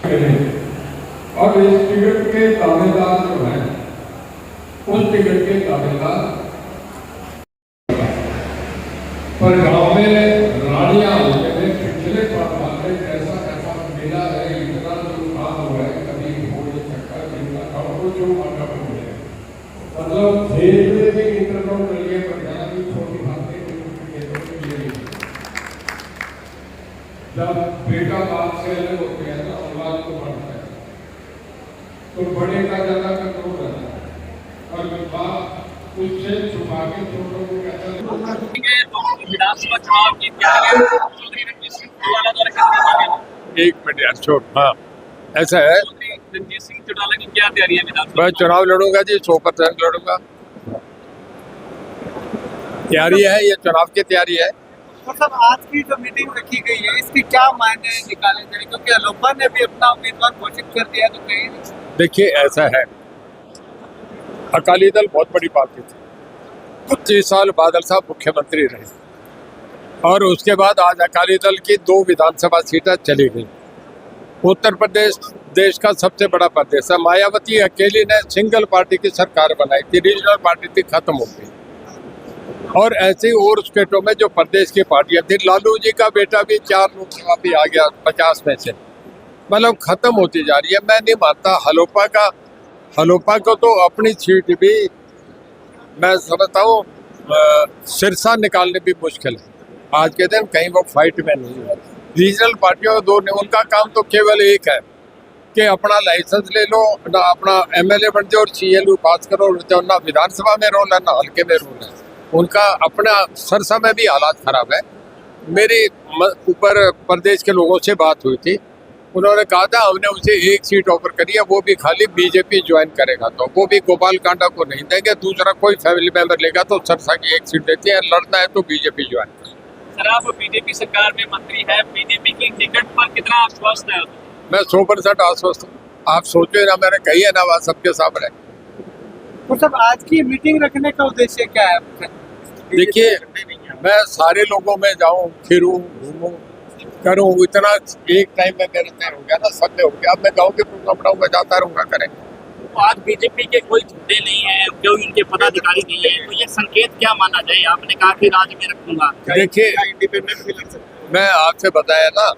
और इस टिकट के दावेदार जो हैं उस टिकट के दावेदार पर गांव में रानियां होते हैं। पिछले साल में ऐसा ऐसा मिला है, इतना जो काम हुआ है कभी हो नहीं सकता। जिनका गाँव को जो मांगा मिले मतलब खेल में इंटरनल के लिए पंजाब की छोटी बातें जब बेटा बाप से अलग होते हैं ना औलाद को बढ़ता है तो बड़े का ज्यादा कंट्रोल रहता है और बाप उससे छुपा के छोटों को कहता है। विधानसभा चुनाव की तैयारी चौधरी रणजीत सिंह चौटाला द्वारा करने एक मिनट यार छोट। हाँ ऐसा है, चौधरी रणजीत सिंह चौटाला की क्या तैयारी है विधानसभा? मैं चुनाव लड़ूंगा जी, 100% लड़ूंगा। तैयारी है, ये चुनाव की तैयारी है। मतलब आज की जो मीटिंग रखी गई है इसके क्या मायने निकाले जाए, क्योंकि लोकसभा ने भी अपना उम्मीदवार घोषित कर दिया तो कहीं देखिए ऐसा है, अकाली दल बहुत बड़ी पार्टी थी। 25 साल बादल साहब मुख्यमंत्री रहे और उसके बाद आज अकाली दल की 2 विधानसभा सीटें चली गई। उत्तर प्रदेश देश का सबसे बड़ा प्रदेश है। मायावती अकेली ने सिंगल पार्टी की सरकार बनाई थी, रीजनल पार्टी थी, खत्म हो गई। और ऐसे ही और स्टेटों में जो प्रदेश की पार्टियां थी, लालू जी का बेटा भी 4 लोकसभा भी आ गया 50 में से, मतलब खत्म होती जा रही है। मैं नहीं मानता हलोपा को तो अपनी सीट भी मैं समझता हूँ सिरसा निकालने भी मुश्किल है आज के दिन, कहीं वो फाइट में नहीं है। रीजनल पार्टियों को 2 ने, उनका काम तो केवल एक है कि अपना लाइसेंस ले लो, ना अपना MLA बन जाओ और CLU पास करो, ना विधानसभा में रोल है ना हल्के में रोल है। उनका अपना सरसा में भी हालात खराब है। मेरी ऊपर प्रदेश के लोगों से बात हुई थी, उन्होंने कहा था हमने उसे 1 सीट ऑफर करी है, वो भी खाली बीजेपी ज्वाइन करेगा, तो वो भी गोपाल कांडा को नहीं देंगे, दूसरा कोई फैमिली मेंबर लेगा तो सरसा की 1 सीट देते हैं, लड़ना है तो बीजेपी ज्वाइन। सर आप बीजेपी सरकार में मंत्री है, बीजेपी की टिकट पर कितना आश्वस्त है? मैं 100% आश्वस्त हूँ। आप सोचो ना, मैंने कही है ना बात सबके सामने। तो सब आज की मीटिंग रखने का उद्देश्य क्या है? देखिए मैं सारे लोगों में जाऊं, फिरूं, घूमूं, करूं, इतना एक टाइम में मेरे तय हो गया ना, सब में हो गया। अब मैं गाँव के प्रोग्राम बनाऊंगा, जाता रहूंगा, करेंगे। तो आज बीजेपी के कोई मुद्दे नहीं है, जो उनके पदाधिकारी नहीं है, तो ये संकेत क्या माना जाए? आपने कहा कि राज्य में रखूंगा, देखिए इंडिपेंडेंट भी लड़ सकते। मैं आपसे बताया ना,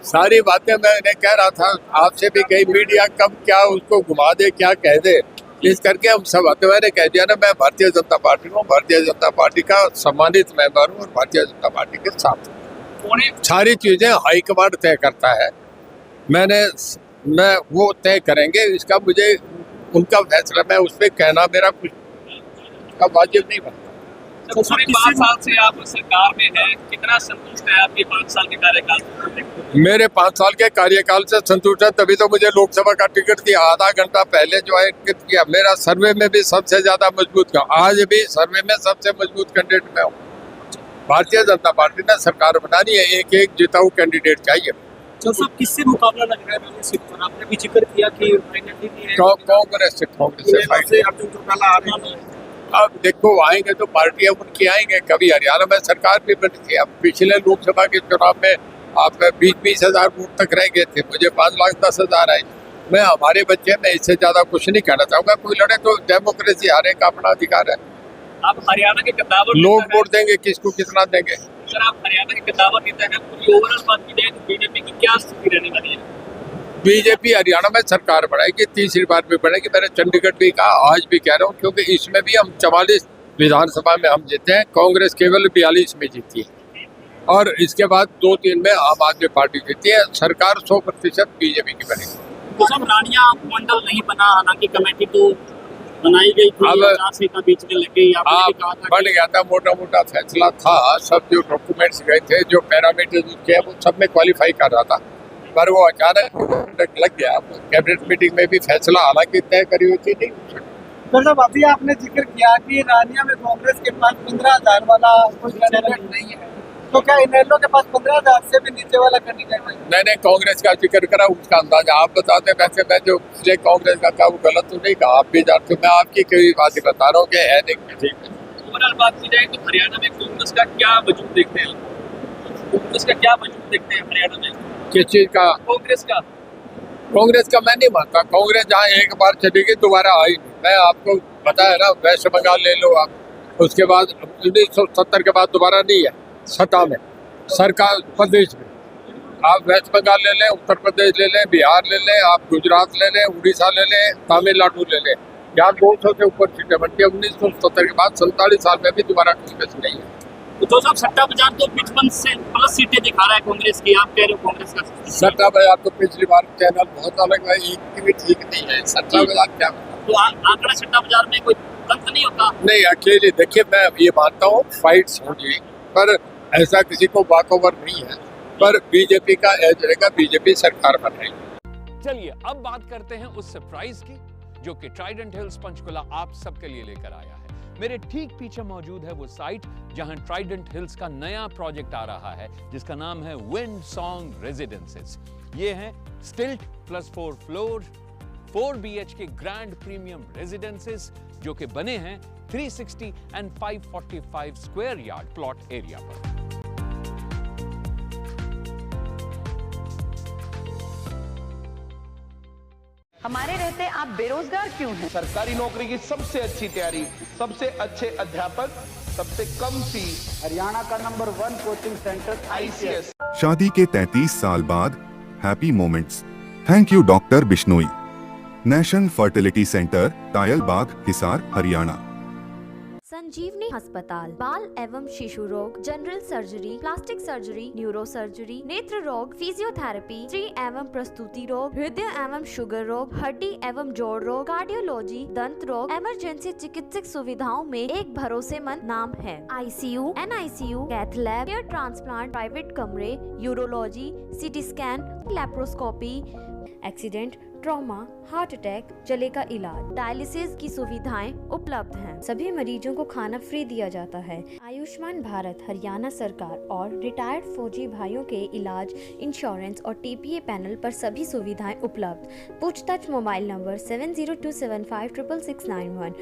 सारी बातें मैंने कह रहा था आपसे भी, कहीं मीडिया कब क्या उसको घुमा दे, क्या कह दे, इस करके हम सब आते। मैंने कह दिया ना, मैं भारतीय जनता पार्टी हूँ, भारतीय जनता पार्टी का सम्मानित मेंबर हूँ और भारतीय जनता पार्टी के साथ सारी चीजें हाईकमांड तय करता है। मैं वो तय करेंगे, इसका मुझे उनका फैसला, मैं उस पर कहना मेरा कुछ का वाजिब नहीं बनता। तो 5 साल से आप सरकार में हैं, कितना संतुष्ट है आपके 5 साल के कार्यकाल से? मेरे 5 साल के कार्यकाल से संतुष्ट है, तभी तो मुझे लोकसभा का टिकट दिया। आधा घंटा पहले जो है किया, मेरा सर्वे में भी सबसे ज्यादा मजबूत था, आज भी सर्वे में सबसे मजबूत कैंडिडेट मैं हूँ। भारतीय जनता पार्टी ने सरकार बनानी है, एक जिताऊ कैंडिडेट चाहिए। तो सब किससे मुकाबला लग रहा है? आपने भी जिक्र किया कि कांग्रेस से अर्जुन चौटाला आ रहे हैं। अब देखो आएंगे तो पार्टियां उनकी आएंगे। कभी हरियाणा में सरकार भी बनी थी, अब पिछले लोकसभा के चुनाव में आप 20-20 हजार वोट तक रह गए थे, मुझे 5,10,000 आए। मैं हमारे बच्चे में इससे ज्यादा कुछ नहीं कहना चाहूंगा। कोई लड़े तो डेमोक्रेसी, हारे का अपना अधिकार है। आप हरियाणा के कद्दावर लोग वोट देंगे, किसको कितना देंगे। सर आप हरियाणा के कद्दावर नेता हैं, पूरी ओवरऑल बात की जाए तो बीजेपी की क्या स्थिति रहने वाली है? बीजेपी हरियाणा में सरकार बनाएगी, 3री बार भी बनेगी। मैंने चंडीगढ़ भी कहा, आज भी कह रहा हूँ, क्योंकि इसमें भी हम 44 विधानसभा में हम जीते हैं, कांग्रेस केवल 42 में जीती है और इसके बाद 2-3 में आम आदमी पार्टी जीती है। सरकार 100% बीजेपी की बनेगी। तो सब रानिया मंडल नहीं बना, हालांकि कमेटी तो बनाई गई थी, अब बीच में लग गई। बन गया था, मोटा मोटा फैसला था, सब जो डॉक्यूमेंट्स गए थे, जो पैरामीटर्स थे, वो सब में क्वालिफाई कर रहा था, पर वो अचानक लग गया। कैबिनेट मीटिंग में भी फैसला हालांकि तय करी हुई थी नहीं। तो जब अभी आपने जिक्र किया कि रानिया में कांग्रेस के पास 15,000 वाला कोई कैंडिडेट नहीं है, तो क्या इनेलो के पास 15,000 से भी नीचे वाला कैंडिडेट है? मैंने कांग्रेस का जिक्र करा, उसका अंदाजा आप बताते। वैसे मैं जो कांग्रेस का क्या वो गलत तो नहीं कहा, आप भी जानते हो। मैं आपकी कई बातें बता रहा हूँ कि है नहीं। ठीक है, ओवरऑल बात की जाए तो हरियाणा में कांग्रेस का क्या वजूद देखते हैं? कांग्रेस का क्या वजूद देखते हैं हरियाणा में? किस चीज का? कांग्रेस का कांग्रेस का मैं नहीं मानता। कांग्रेस जहाँ एक बार चली गई दोबारा आई नहीं। मैं आपको बताया ना, वेस्ट बंगाल ले लो आप, उसके बाद 1970 के बाद दोबारा नहीं है सत्ता में सरकार प्रदेश में। आप वेस्ट बंगाल ले लें, उत्तर प्रदेश ले लें, बिहार ले लें, आप गुजरात ले लें, उड़ीसा ले लें, तमिलनाडु ले लें, यहाँ 200 से ऊपर सीटें बनती है। 1970 के बाद 47 साल में भी दोबारा कांग्रेस नहीं है। तो जो सब सट्टा बाजार तो 55 से प्लस सीटें दिखा रहा है कांग्रेस की, आप कह रहे हो कांग्रेस का सट्टा बाजार तो पिछली बार चैनल बहुत अलग है, एक भी ठीक नहीं है। सट्टा बाजार क्या तो आंकड़ा सट्टा बाजार में कोई तंत्र नहीं होता? नहीं, अकेले देखिए, मैं ये मानता हूँ फाइट्स होंगी, पर ऐसा किसी को वॉकओवर नहीं है। पर बीजेपी का एज रहेगा, बीजेपी सरकार बनाएगी। चलिए अब बात करते हैं उस सरप्राइज की जो कि ट्राइडेंट हिल्स पंचकुला आप सबके लिए लेकर आया है। मेरे ठीक पीछे मौजूद है वो साइट जहां ट्राइडेंट हिल्स का नया प्रोजेक्ट आ रहा है जिसका नाम है विंड सॉन्ग रेजिडेंसेस। ये हैं स्टिल्ट plus 4 floor 4 BHK grand premium residences जो कि बने हैं 360 and 545 square yard plot area पर। हमारे रहते आप बेरोजगार क्यों हैं? सरकारी नौकरी की सबसे अच्छी तैयारी, सबसे अच्छे अध्यापक, सबसे कम फीस, हरियाणा का नंबर 1 कोचिंग सेंटर ICS। शादी के 33 साल बाद happy moments. Thank you doctor Bishnoi. National fertility centre, Tayal Bagh, Hisar, Haryana. Sanjeevani अस्पताल बाल एवं शिशु रोग, general surgery, plastic surgery, neuro surgery, नेत्र रोग, फिजियोथेरेपी, स्त्री एवं प्रसूति रोग, हृदय एवं शुगर रोग, हड्डी एवं जोड़ रोग, कार्डियोलॉजी, दंत रोग, इमरजेंसी चिकित्सक सुविधाओं में एक भरोसेमंद नाम है। ICU, NICU, cath lab, hair transplant, private कमरे, urology, CT scan, laparoscopy, accident, trauma, heart attack, जले का इलाज, डायलिसिस की सुविधाएं उपलब्ध हैं। सभी मरीजों को खाना फ्री दिया जाता है। आयुष्मान भारत हरियाणा सरकार और रिटायर्ड फौजी भाइयों के इलाज, इंश्योरेंस और TPA पैनल पर सभी सुविधाएं उपलब्ध। पूछताछ मोबाइल नंबर 7027566691